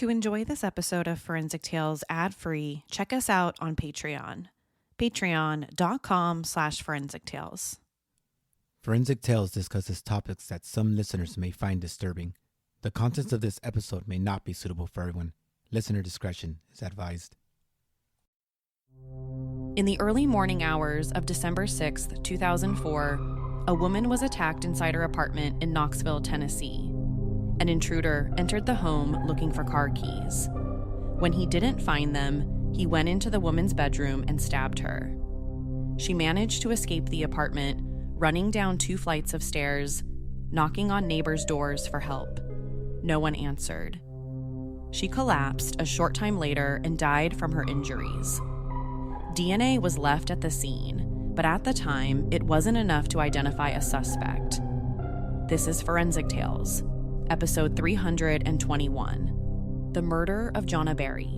To enjoy this episode of Forensic Tales ad-free, check us out on Patreon. Patreon.com/Forensic Tales. Forensic Tales discusses topics that some listeners may find disturbing. The contents of this episode may not be suitable for everyone. Listener discretion is advised. In the early morning hours of December 6th, 2004, a woman was attacked inside her apartment in Knoxville, Tennessee. An intruder entered the home looking for car keys. When he didn't find them, he went into the woman's bedroom and stabbed her. She managed to escape the apartment, running down 2 flights of stairs, knocking on neighbors' doors for help. No one answered. She collapsed a short time later and died from her injuries. DNA was left at the scene, but at the time, it wasn't enough to identify a suspect. This is Forensic Tales, episode 321, The Murder of Johnia Berry.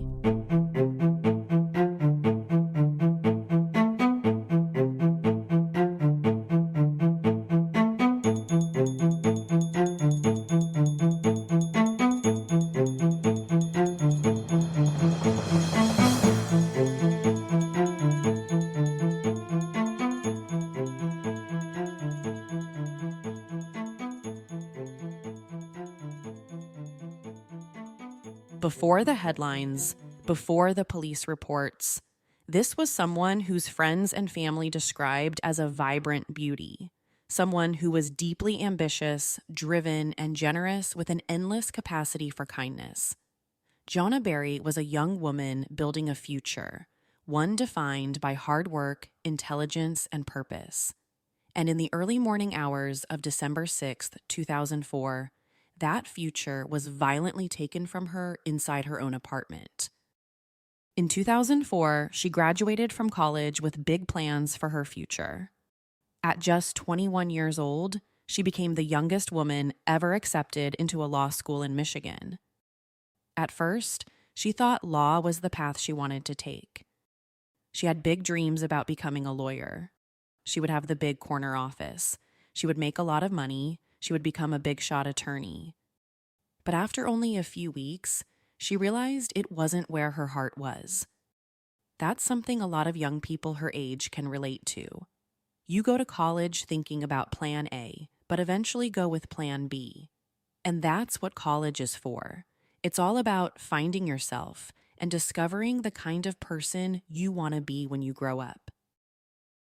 Before the headlines, before the police reports, this was someone whose friends and family described as a vibrant beauty, someone who was deeply ambitious, driven, and generous with an endless capacity for kindness. Johnia Berry was a young woman building a future, one defined by hard work, intelligence, and purpose. And in the early morning hours of December 6th, 2004, that future was violently taken from her inside her own apartment. In 2004, she graduated from college with big plans for her future. At just 21 years old, she became the youngest woman ever accepted into a law school in Michigan. At first, she thought law was the path she wanted to take. She had big dreams about becoming a lawyer. She would have the big corner office. She would make a lot of money. She would become a big shot attorney. But after only a few weeks, she realized it wasn't where her heart was. That's something a lot of young people her age can relate to. You go to college thinking about plan A, but eventually go with plan B. And that's what college is for. It's all about finding yourself and discovering the kind of person you want to be when you grow up.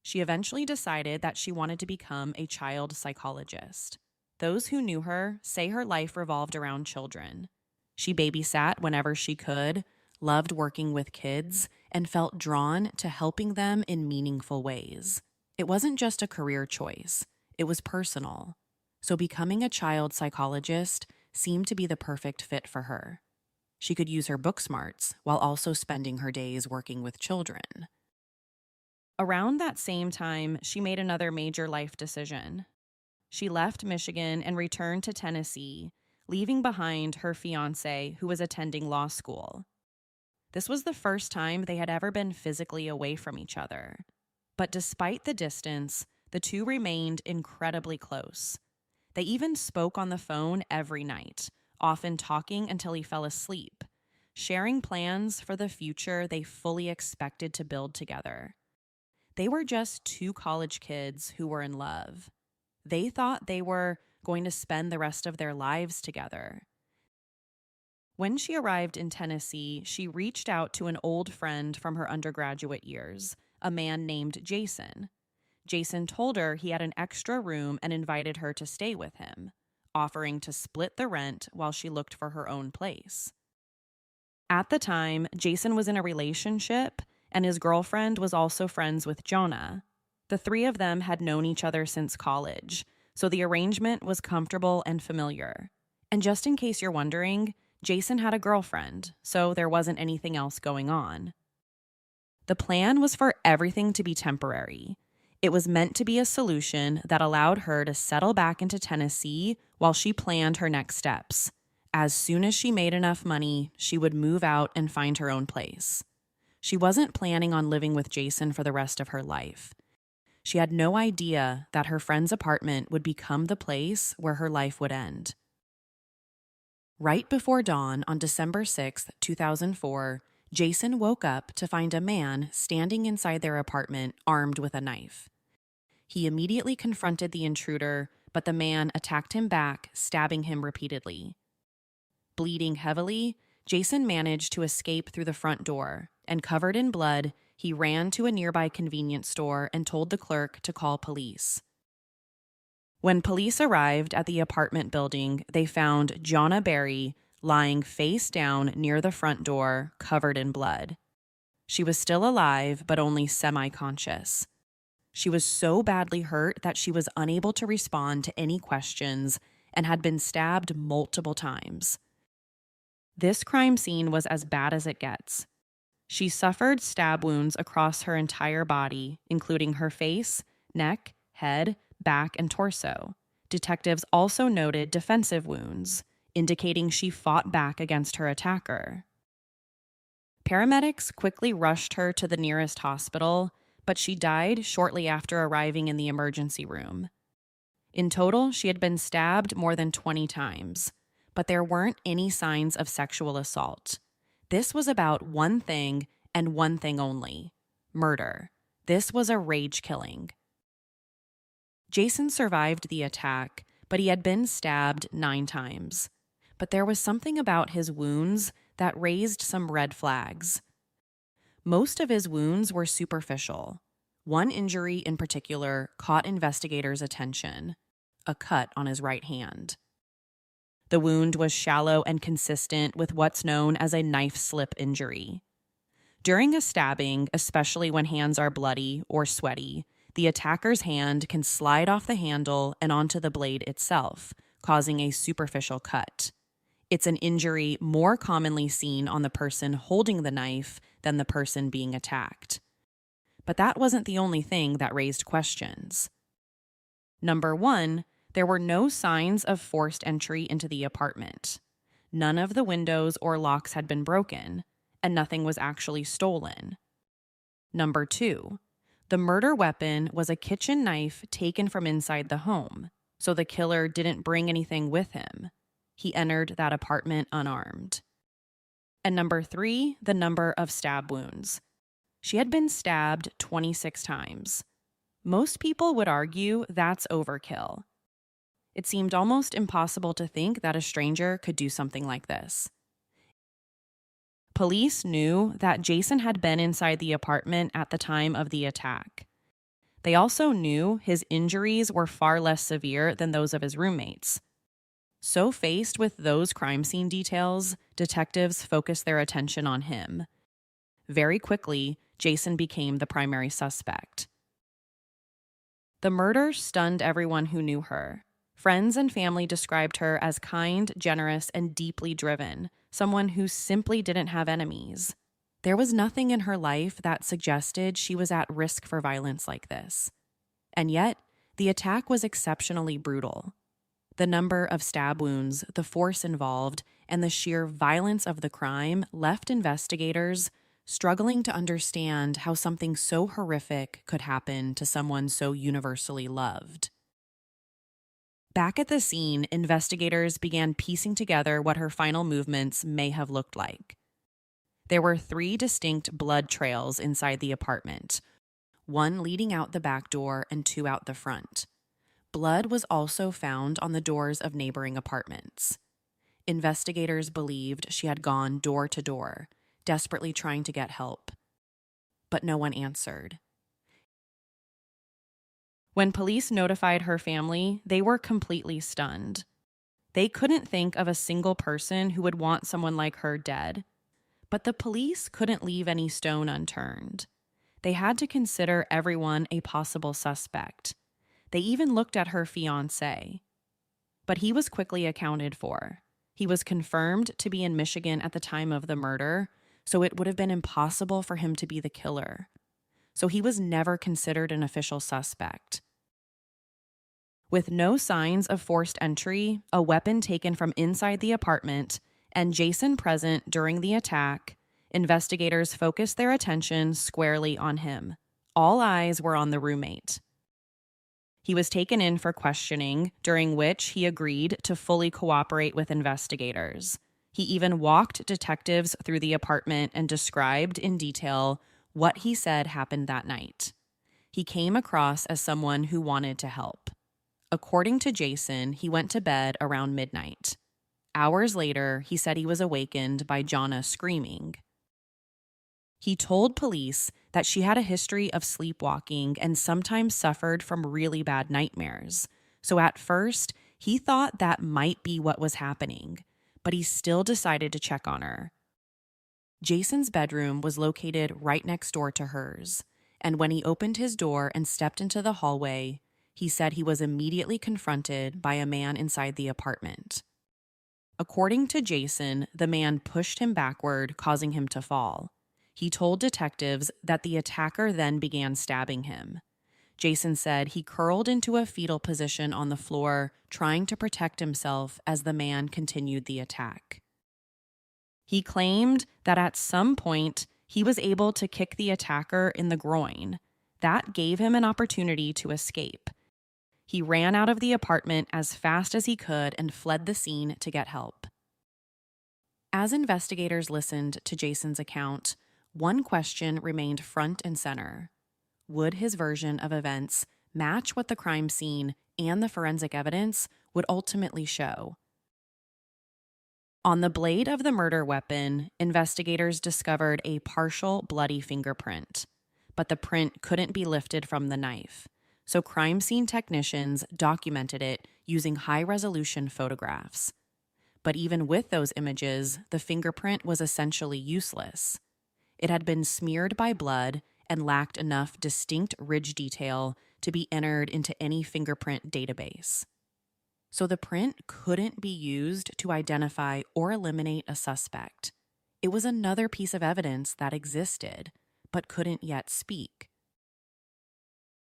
She eventually decided that she wanted to become a child psychologist. Those who knew her say her life revolved around children. She babysat whenever she could, loved working with kids, and felt drawn to helping them in meaningful ways. It wasn't just a career choice, it was personal. So becoming a child psychologist seemed to be the perfect fit for her. She could use her book smarts while also spending her days working with children. Around that same time, she made another major life decision. She left Michigan and returned to Tennessee, leaving behind her fiancé who was attending law school. This was the first time they had ever been physically away from each other. But despite the distance, the two remained incredibly close. They even spoke on the phone every night, often talking until he fell asleep, sharing plans for the future they fully expected to build together. They were just 2 college kids who were in love. They thought they were going to spend the rest of their lives together. When she arrived in Tennessee, she reached out to an old friend from her undergraduate years, a man named Jason. Jason told her he had an extra room and invited her to stay with him, offering to split the rent while she looked for her own place. At the time, Jason was in a relationship, and his girlfriend was also friends with Johnia. The 3 of them had known each other since college, so the arrangement was comfortable and familiar. And just in case you're wondering, Jason had a girlfriend, so there wasn't anything else going on. The plan was for everything to be temporary. It was meant to be a solution that allowed her to settle back into Tennessee while she planned her next steps. As soon as she made enough money, she would move out and find her own place. She wasn't planning on living with Jason for the rest of her life. She had no idea that her friend's apartment would become the place where her life would end. Right before dawn on December 6, 2004, Jason woke up to find a man standing inside their apartment armed with a knife. He immediately confronted the intruder, but the man attacked him back, stabbing him repeatedly. Bleeding heavily, Jason managed to escape through the front door, and covered in blood, he ran to a nearby convenience store and told the clerk to call police. When police arrived at the apartment building, they found Johnia Berry lying face down near the front door, covered in blood. She was still alive, but only semi-conscious. She was so badly hurt that she was unable to respond to any questions and had been stabbed multiple times. This crime scene was as bad as it gets. She suffered stab wounds across her entire body, including her face, neck, head, back, and torso. Detectives also noted defensive wounds, indicating she fought back against her attacker. Paramedics quickly rushed her to the nearest hospital, but she died shortly after arriving in the emergency room. In total, she had been stabbed more than 20 times, but there weren't any signs of sexual assault. This was about one thing and one thing only: murder. This was a rage killing. Jason survived the attack, but he had been stabbed 9 times. But there was something about his wounds that raised some red flags. Most of his wounds were superficial. One injury in particular caught investigators' attention: a cut on his right hand. The wound was shallow and consistent with what's known as a knife slip injury. During a stabbing, especially when hands are bloody or sweaty, the attacker's hand can slide off the handle and onto the blade itself, causing a superficial cut. It's an injury more commonly seen on the person holding the knife than the person being attacked. But that wasn't the only thing that raised questions. Number 1, there were no signs of forced entry into the apartment. None of the windows or locks had been broken, and nothing was actually stolen. Number 2, the murder weapon was a kitchen knife taken from inside the home, so the killer didn't bring anything with him. He entered that apartment unarmed. And number 3, the number of stab wounds. She had been stabbed 26 times. Most people would argue that's overkill. It seemed almost impossible to think that a stranger could do something like this. Police knew that Jason had been inside the apartment at the time of the attack. They also knew his injuries were far less severe than those of his roommates. So faced with those crime scene details, detectives focused their attention on him. Very quickly, Jason became the primary suspect. The murder stunned everyone who knew her. Friends and family described her as kind, generous, and deeply driven, someone who simply didn't have enemies. There was nothing in her life that suggested she was at risk for violence like this. And yet, the attack was exceptionally brutal. The number of stab wounds, the force involved, and the sheer violence of the crime left investigators struggling to understand how something so horrific could happen to someone so universally loved. Back at the scene, investigators began piecing together what her final movements may have looked like. There were 3 distinct blood trails inside the apartment, 1 leading out the back door and 2 out the front. Blood was also found on the doors of neighboring apartments. Investigators believed she had gone door to door, desperately trying to get help. But no one answered. When police notified her family, they were completely stunned. They couldn't think of a single person who would want someone like her dead. But the police couldn't leave any stone unturned. They had to consider everyone a possible suspect. They even looked at her fiancé. But he was quickly accounted for. He was confirmed to be in Michigan at the time of the murder, so it would have been impossible for him to be the killer. So he was never considered an official suspect. With no signs of forced entry, a weapon taken from inside the apartment, and Jason present during the attack, investigators focused their attention squarely on him. All eyes were on the roommate. He was taken in for questioning, during which he agreed to fully cooperate with investigators. He even walked detectives through the apartment and described in detail what he said happened that night. He came across as someone who wanted to help. According to Jason, he went to bed around midnight. Hours later, he said he was awakened by Johnia screaming. He told police that she had a history of sleepwalking and sometimes suffered from really bad nightmares. So at first, he thought that might be what was happening, but he still decided to check on her. Jason's bedroom was located right next door to hers, and when he opened his door and stepped into the hallway, he said he was immediately confronted by a man inside the apartment. According to Jason, the man pushed him backward, causing him to fall. He told detectives that the attacker then began stabbing him. Jason said he curled into a fetal position on the floor, trying to protect himself as the man continued the attack. He claimed that at some point he was able to kick the attacker in the groin. That gave him an opportunity to escape. He ran out of the apartment as fast as he could and fled the scene to get help. As investigators listened to Jason's account, one question remained front and center. Would his version of events match what the crime scene and the forensic evidence would ultimately show? On the blade of the murder weapon, investigators discovered a partial bloody fingerprint, but the print couldn't be lifted from the knife, so crime scene technicians documented it using high-resolution photographs. But even with those images, the fingerprint was essentially useless. It had been smeared by blood and lacked enough distinct ridge detail to be entered into any fingerprint database. So the print couldn't be used to identify or eliminate a suspect. It was another piece of evidence that existed, but couldn't yet speak.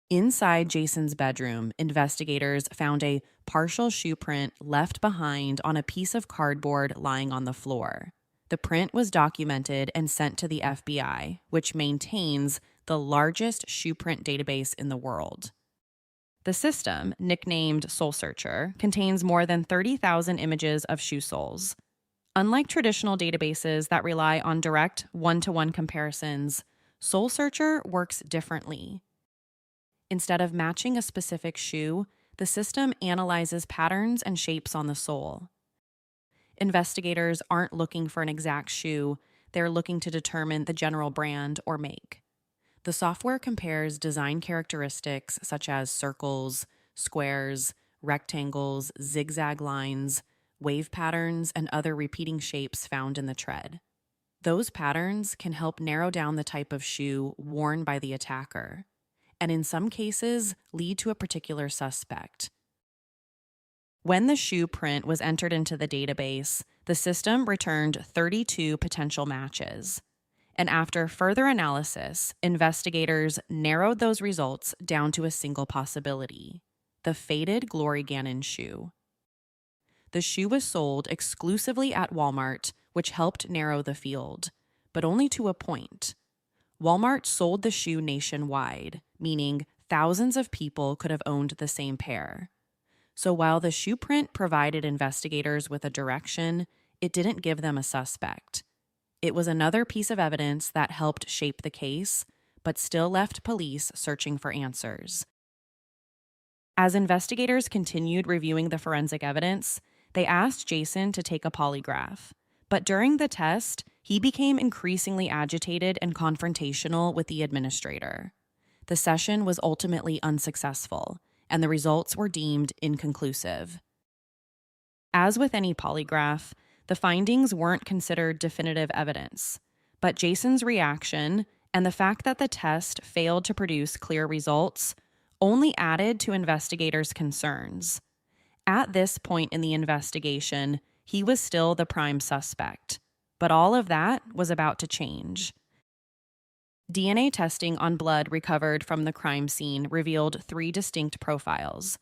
Inside Jason's bedroom, investigators found a partial shoe print left behind on a piece of cardboard lying on the floor. The print was documented and sent to the FBI, which maintains the largest shoe print database in the world. The system, nicknamed Soul Searcher, contains more than 30,000 images of shoe soles. Unlike traditional databases that rely on direct one-to-one comparisons, Soul Searcher works differently. Instead of matching a specific shoe, the system analyzes patterns and shapes on the sole. Investigators aren't looking for an exact shoe, they're looking to determine the general brand or make. The software compares design characteristics such as circles, squares, rectangles, zigzag lines, wave patterns, and other repeating shapes found in the tread. Those patterns can help narrow down the type of shoe worn by the attacker, and in some cases lead to a particular suspect. When the shoe print was entered into the database, the system returned 32 potential matches. And after further analysis, investigators narrowed those results down to a single possibility: the faded Glory Gannon shoe. The shoe was sold exclusively at Walmart, which helped narrow the field, but only to a point. Walmart sold the shoe nationwide, meaning thousands of people could have owned the same pair. So while the shoe print provided investigators with a direction, it didn't give them a suspect. It was another piece of evidence that helped shape the case, but still left police searching for answers. As investigators continued reviewing the forensic evidence, they asked Jason to take a polygraph. But during the test, he became increasingly agitated and confrontational with the administrator. The session was ultimately unsuccessful, and the results were deemed inconclusive. As with any polygraph, the findings weren't considered definitive evidence, but Jason's reaction and the fact that the test failed to produce clear results only added to investigators' concerns. At this point in the investigation, he was still the prime suspect, but all of that was about to change. DNA testing on blood recovered from the crime scene revealed 3 distinct profiles.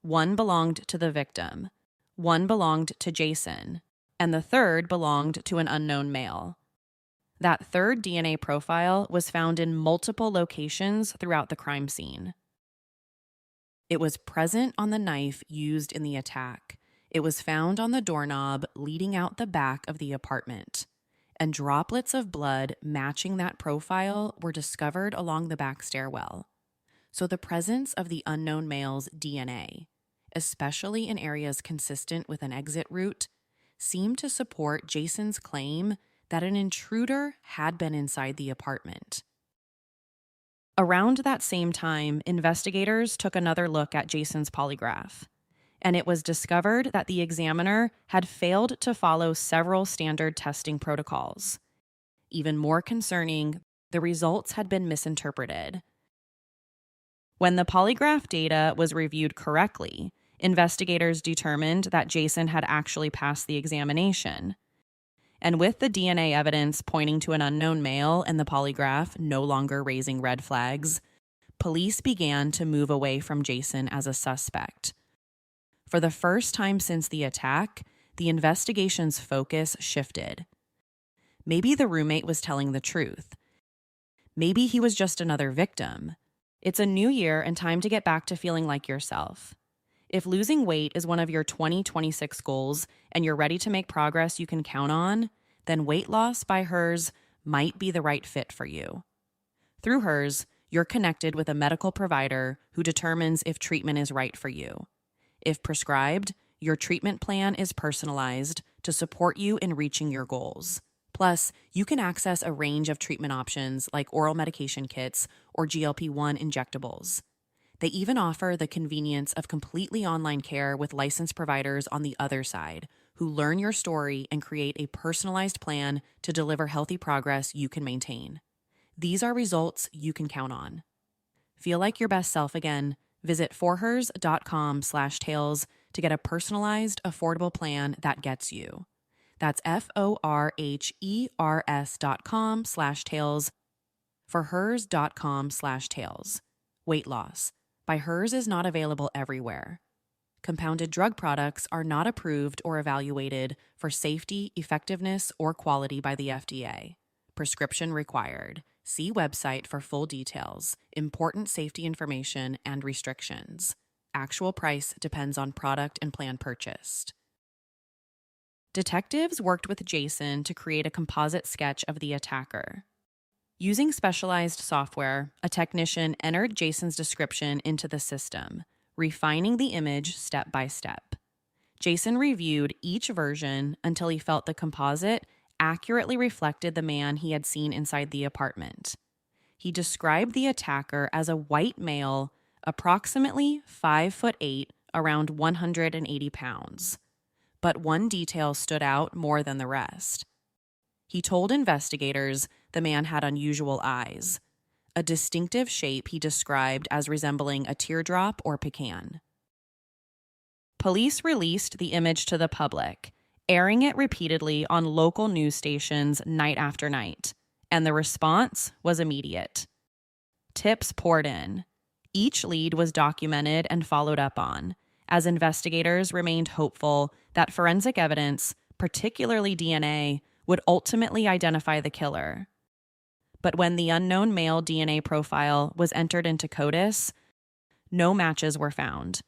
One belonged to the victim, one belonged to Jason, and the third belonged to an unknown male. That third DNA profile was found in multiple locations throughout the crime scene. It was present on the knife used in the attack. It was found on the doorknob leading out the back of the apartment. And droplets of blood matching that profile were discovered along the back stairwell. So the presence of the unknown male's DNA, especially in areas consistent with an exit route, seemed to support Jason's claim that an intruder had been inside the apartment. Around that same time, investigators took another look at Jason's polygraph, and it was discovered that the examiner had failed to follow several standard testing protocols. Even more concerning, the results had been misinterpreted. When the polygraph data was reviewed correctly, investigators determined that Jason had actually passed the examination. And with the DNA evidence pointing to an unknown male and the polygraph no longer raising red flags, police began to move away from Jason as a suspect. For the first time since the attack, the investigation's focus shifted. Maybe the roommate was telling the truth. Maybe he was just another victim. It's a new year and time to get back to feeling like yourself. If losing weight is one of your 2026 goals and you're ready to make progress you can count on, then Weight Loss by Hers might be the right fit for you. Through Hers, you're connected with a medical provider who determines if treatment is right for you. If prescribed, your treatment plan is personalized to support you in reaching your goals. Plus, you can access a range of treatment options like oral medication kits or GLP-1 injectables. They even offer the convenience of completely online care with licensed providers on the other side, who learn your story and create a personalized plan to deliver healthy progress you can maintain. These are results you can count on. Feel like your best self again? Visit forhers.com/tales to get a personalized, affordable plan that gets you. That's forhers.com/tales, forhers.com/tales. Weight Loss by Hers is not available everywhere. Compounded drug products are not approved or evaluated for safety, effectiveness, or quality by the FDA. Prescription required. See website for full details, important safety information, and restrictions. Actual price depends on product and plan purchased. Detectives worked with Jason to create a composite sketch of the attacker. Using specialized software, a technician entered Jason's description into the system, refining the image step by step. Jason reviewed each version until he felt the composite accurately reflected the man he had seen inside the apartment. He described the attacker as a white male, approximately 5'8", around 180 pounds. But one detail stood out more than the rest. He told investigators the man had unusual eyes, a distinctive shape he described as resembling a teardrop or pecan. Police released the image to the public, airing it repeatedly on local news stations night after night, and the response was immediate. Tips poured in. Each lead was documented and followed up on, as investigators remained hopeful that forensic evidence, particularly DNA, would ultimately identify the killer. But when the unknown male DNA profile was entered into CODIS, no matches were found.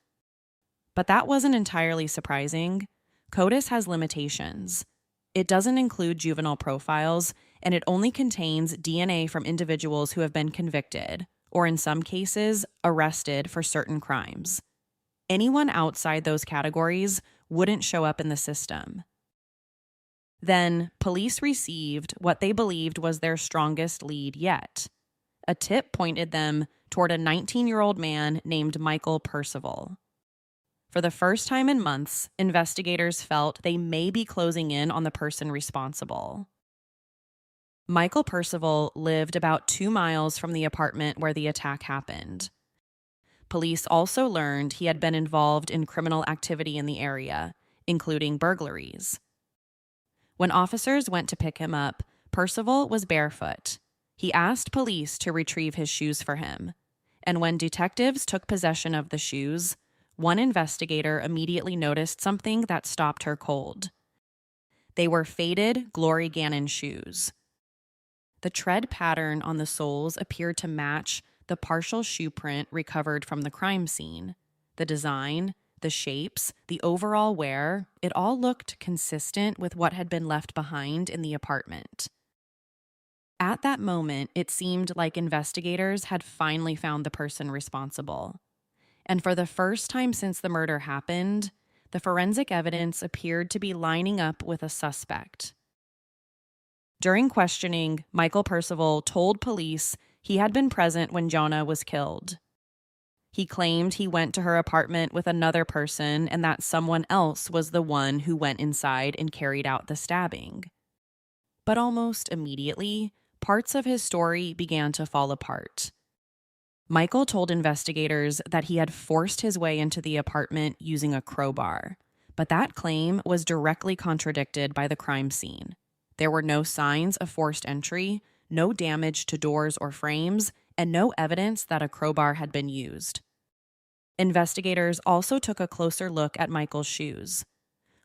But that wasn't entirely surprising. CODIS has limitations. It doesn't include juvenile profiles, and it only contains DNA from individuals who have been convicted, or in some cases, arrested for certain crimes. Anyone outside those categories wouldn't show up in the system. Then, police received what they believed was their strongest lead yet. A tip pointed them toward a 19-year-old man named Michael Percival. For the first time in months, investigators felt they may be closing in on the person responsible. Michael Percival lived about 2 miles from the apartment where the attack happened. Police also learned he had been involved in criminal activity in the area, including burglaries. When officers went to pick him up, Percival was barefoot. He asked police to retrieve his shoes for him. And when detectives took possession of the shoes, one investigator immediately noticed something that stopped her cold. They were faded Glory Gannon shoes. The tread pattern on the soles appeared to match the partial shoe print recovered from the crime scene. The design, the shapes, the overall wear, it all looked consistent with what had been left behind in the apartment. At that moment, it seemed like investigators had finally found the person responsible. And for the first time since the murder happened, the forensic evidence appeared to be lining up with a suspect. During questioning, Michael Percival told police he had been present when Johnia was killed. He claimed he went to her apartment with another person and that someone else was the one who went inside and carried out the stabbing. But almost immediately, parts of his story began to fall apart. Michael told investigators that he had forced his way into the apartment using a crowbar, but that claim was directly contradicted by the crime scene. There were no signs of forced entry, no damage to doors or frames, and no evidence that a crowbar had been used. Investigators also took a closer look at Michael's shoes.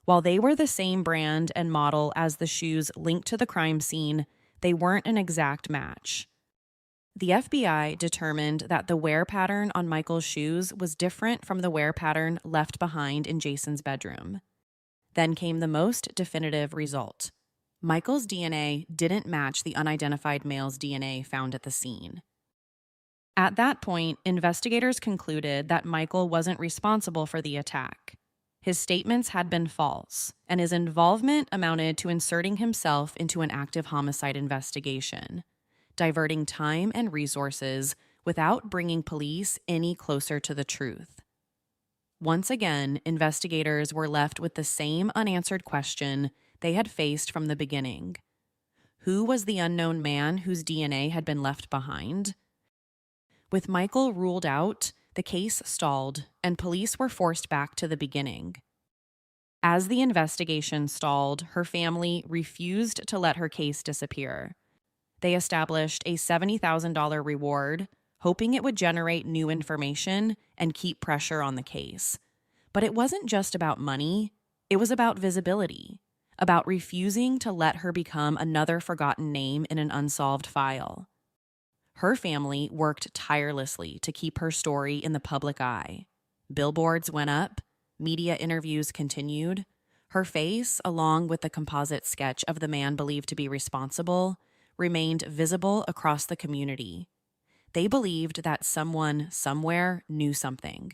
While they were the same brand and model as the shoes linked to the crime scene, they weren't an exact match. The FBI determined that the wear pattern on Michael's shoes was different from the wear pattern left behind in Jason's bedroom. Then came the most definitive result. Michael's DNA didn't match the unidentified male's DNA found at the scene. At that point, investigators concluded that Michael wasn't responsible for the attack. His statements had been false, and his involvement amounted to inserting himself into an active homicide investigation, diverting time and resources without bringing police any closer to the truth. Once again, investigators were left with the same unanswered question they had faced from the beginning. Who was the unknown man whose DNA had been left behind? With Michael ruled out, the case stalled, and police were forced back to the beginning. As the investigation stalled, her family refused to let her case disappear. They established a $70,000 reward, hoping it would generate new information and keep pressure on the case. But it wasn't just about money, it was about visibility, about refusing to let her become another forgotten name in an unsolved file. Her family worked tirelessly to keep her story in the public eye. Billboards went up, media interviews continued. Her face, along with the composite sketch of the man believed to be responsible, remained visible across the community. They believed that someone somewhere knew something.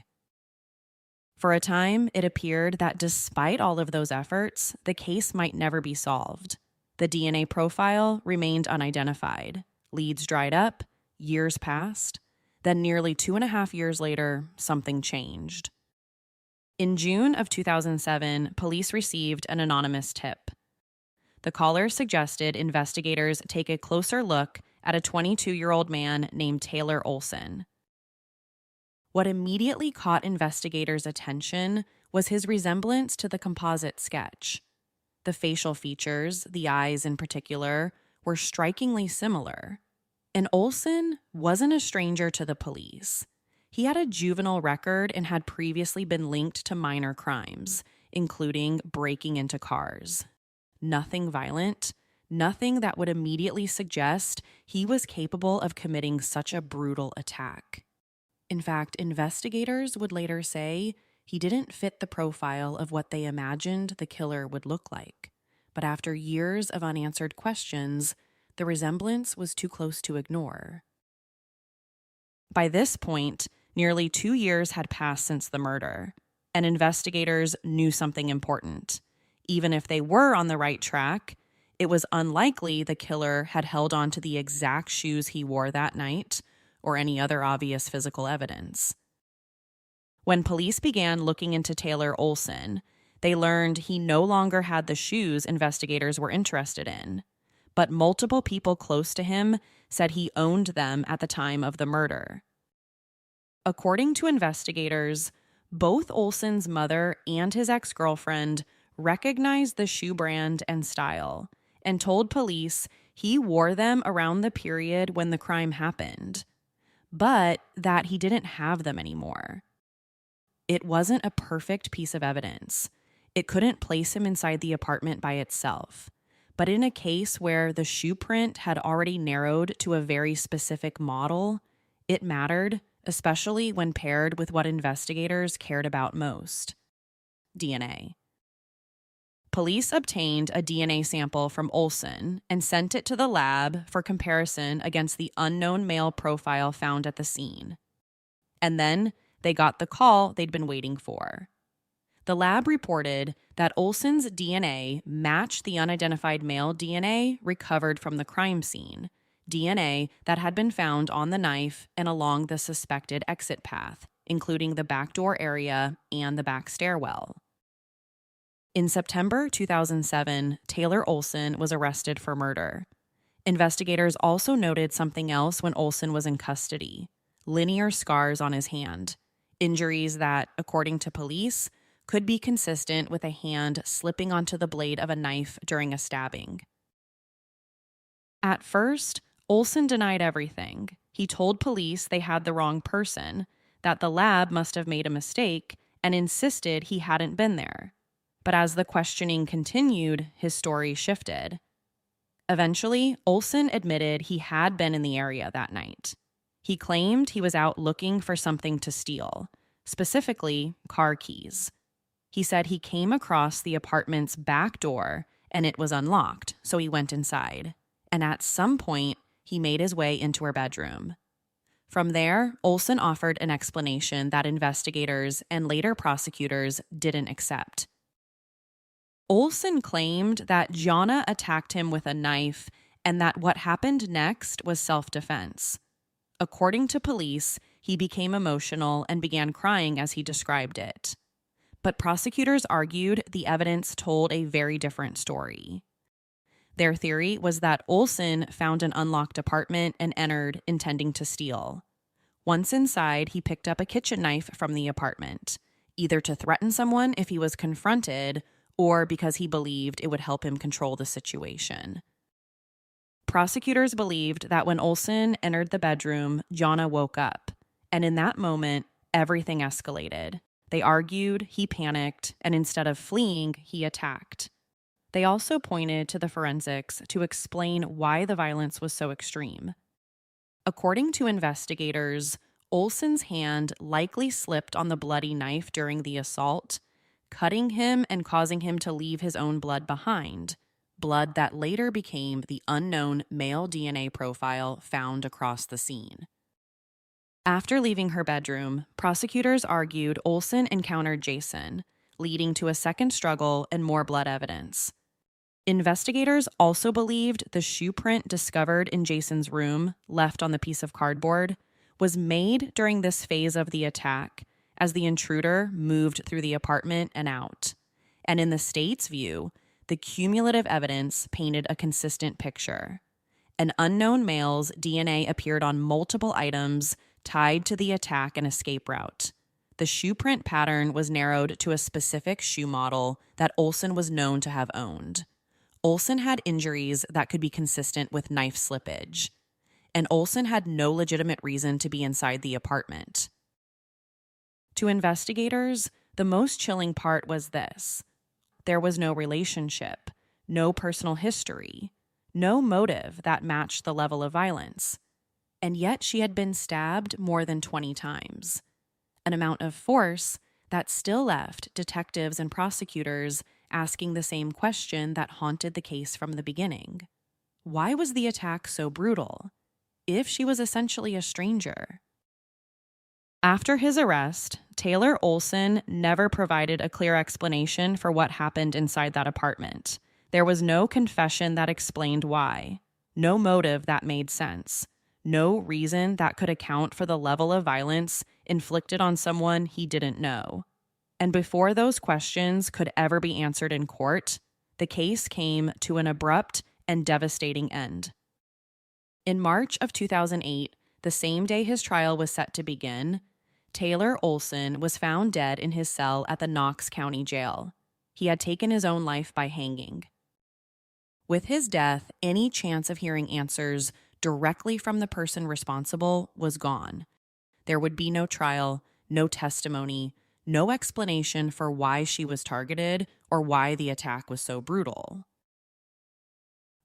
For a time, it appeared that despite all of those efforts, the case might never be solved. The DNA profile remained unidentified. Leads dried up. Years passed. Then nearly 2.5 years later, something changed. In June of 2007, police received an anonymous tip. The caller suggested investigators take a closer look at a 22-year-old man named Taylor Olson. What immediately caught investigators' attention was his resemblance to the composite sketch. The facial features, the eyes in particular, were strikingly similar. And Olson wasn't a stranger to the police. He had a juvenile record and had previously been linked to minor crimes, including breaking into cars. Nothing violent, nothing that would immediately suggest he was capable of committing such a brutal attack. In fact, investigators would later say he didn't fit the profile of what they imagined the killer would look like. But after years of unanswered questions, the resemblance was too close to ignore. By this point, nearly 2 years had passed since the murder, and investigators knew something important. Even if they were on the right track, it was unlikely the killer had held on to the exact shoes he wore that night or any other obvious physical evidence. When police began looking into Taylor Olson, they learned he no longer had the shoes investigators were interested in, but multiple people close to him said he owned them at the time of the murder. According to investigators, both Olson's mother and his ex-girlfriend recognized the shoe brand and style and told police he wore them around the period when the crime happened, but that he didn't have them anymore. It wasn't a perfect piece of evidence. It couldn't place him inside the apartment by itself. But in a case where the shoe print had already narrowed to a very specific model, it mattered, especially when paired with what investigators cared about most: DNA. Police obtained a DNA sample from Olson and sent it to the lab for comparison against the unknown male profile found at the scene. And then they got the call they'd been waiting for. The lab reported that Olson's DNA matched the unidentified male DNA recovered from the crime scene, DNA that had been found on the knife and along the suspected exit path, including the back door area and the back stairwell. In September 2007, Taylor Olson was arrested for murder. Investigators also noted something else when Olson was in custody: linear scars on his hand, injuries that, according to police, could be consistent with a hand slipping onto the blade of a knife during a stabbing. At first, Olson denied everything. He told police they had the wrong person, that the lab must have made a mistake, and insisted he hadn't been there. But as the questioning continued, his story shifted. Eventually, Olson admitted he had been in the area that night. He claimed he was out looking for something to steal, specifically car keys. He said he came across the apartment's back door and it was unlocked, so he went inside. And at some point, he made his way into her bedroom. From there, Olson offered an explanation that investigators and later prosecutors didn't accept. Olson claimed that Johnia attacked him with a knife and that what happened next was self-defense. According to police, he became emotional and began crying as he described it. But prosecutors argued the evidence told a very different story. Their theory was that Olson found an unlocked apartment and entered, intending to steal. Once inside, he picked up a kitchen knife from the apartment, either to threaten someone if he was confronted or because he believed it would help him control the situation. Prosecutors believed that when Olson entered the bedroom, Johnia woke up, and in that moment, everything escalated. They argued, he panicked, and instead of fleeing, he attacked. They also pointed to the forensics to explain why the violence was so extreme. According to investigators, Olson's hand likely slipped on the bloody knife during the assault, cutting him and causing him to leave his own blood behind, blood that later became the unknown male DNA profile found across the scene. After leaving her bedroom, prosecutors argued Olson encountered Jason, leading to a second struggle and more blood evidence. Investigators also believed the shoe print discovered in Jason's room, left on the piece of cardboard, was made during this phase of the attack, as the intruder moved through the apartment and out. And in the state's view, the cumulative evidence painted a consistent picture. An unknown male's DNA appeared on multiple items tied to the attack and escape route. The shoe print pattern was narrowed to a specific shoe model that Olson was known to have owned. Olson had injuries that could be consistent with knife slippage. And Olson had no legitimate reason to be inside the apartment. To investigators, the most chilling part was this: there was no relationship, no personal history, no motive that matched the level of violence. And yet she had been stabbed more than 20 times. An amount of force that still left detectives and prosecutors asking the same question that haunted the case from the beginning. Why was the attack so brutal, if she was essentially a stranger? After his arrest, Taylor Olson never provided a clear explanation for what happened inside that apartment. There was no confession that explained why, no motive that made sense, no reason that could account for the level of violence inflicted on someone he didn't know. And before those questions could ever be answered in court, the case came to an abrupt and devastating end. In March of 2008, the same day his trial was set to begin, Taylor Olson was found dead in his cell at the Knox County Jail. He had taken his own life by hanging. With his death, any chance of hearing answers directly from the person responsible was gone. There would be no trial, no testimony, no explanation for why she was targeted or why the attack was so brutal.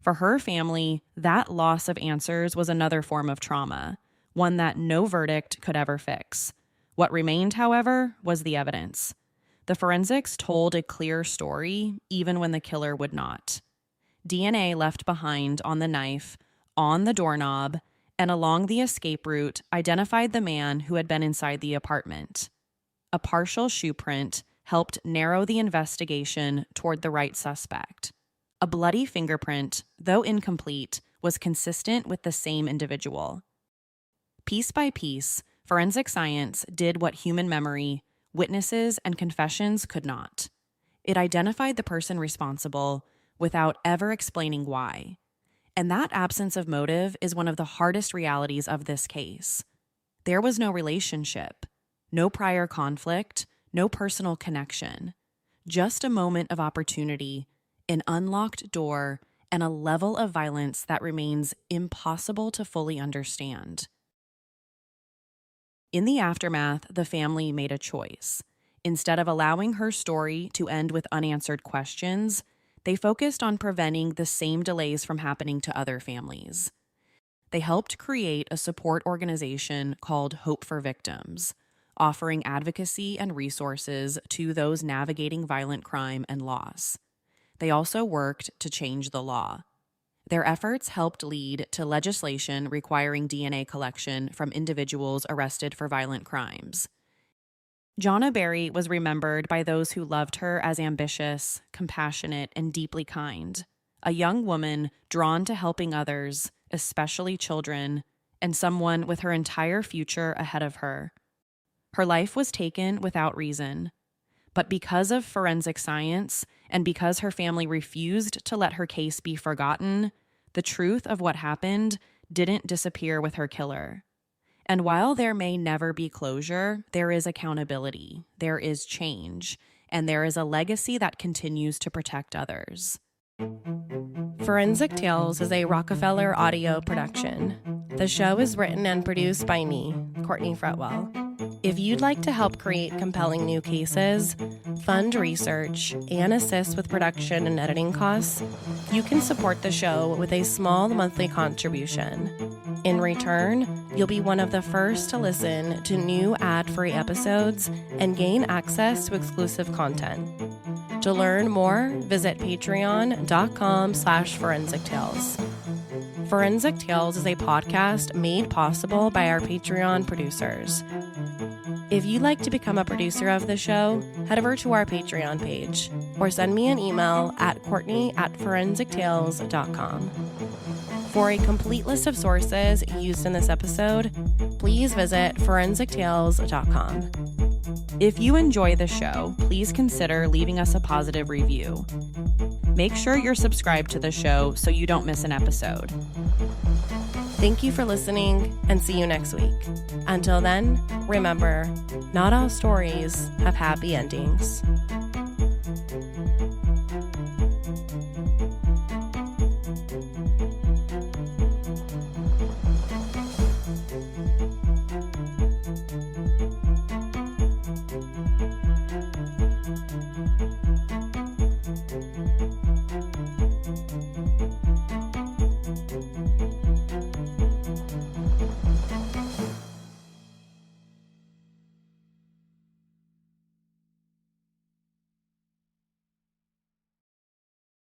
For her family, that loss of answers was another form of trauma, one that no verdict could ever fix. What remained, however, was the evidence. The forensics told a clear story, even when the killer would not. DNA left behind on the knife, on the doorknob, and along the escape route identified the man who had been inside the apartment. A partial shoe print helped narrow the investigation toward the right suspect. A bloody fingerprint, though incomplete, was consistent with the same individual. Piece by piece, forensic science did what human memory, witnesses, and confessions could not. It identified the person responsible without ever explaining why. And that absence of motive is one of the hardest realities of this case. There was no relationship, no prior conflict, no personal connection, just a moment of opportunity, an unlocked door, and a level of violence that remains impossible to fully understand. In the aftermath, the family made a choice. Instead of allowing her story to end with unanswered questions, they focused on preventing the same delays from happening to other families. They helped create a support organization called Hope for Victims, offering advocacy and resources to those navigating violent crime and loss. They also worked to change the law. Their efforts helped lead to legislation requiring DNA collection from individuals arrested for violent crimes. Johnia Berry was remembered by those who loved her as ambitious, compassionate, and deeply kind, a young woman drawn to helping others, especially children, and someone with her entire future ahead of her. Her life was taken without reason, but because of forensic science and because her family refused to let her case be forgotten, the truth of what happened didn't disappear with her killer. And while there may never be closure, there is accountability, there is change, and there is a legacy that continues to protect others. Forensic Tales is a Rockefeller audio production. The show is written and produced by me, Courtney Fretwell. If you'd like to help create compelling new cases, fund research, and assist with production and editing costs, you can support the show with a small monthly contribution. In return, you'll be one of the first to listen to new ad-free episodes and gain access to exclusive content. To learn more, visit patreon.com/Forensic Tales. Forensic Tales is a podcast made possible by our Patreon producers. If you'd like to become a producer of the show, head over to our Patreon page or send me an email at courtney@forensictales.com. For a complete list of sources used in this episode, please visit forensictales.com. If you enjoy the show, please consider leaving us a positive review. Make sure you're subscribed to the show so you don't miss an episode. Thank you for listening, and see you next week. Until then, remember, not all stories have happy endings.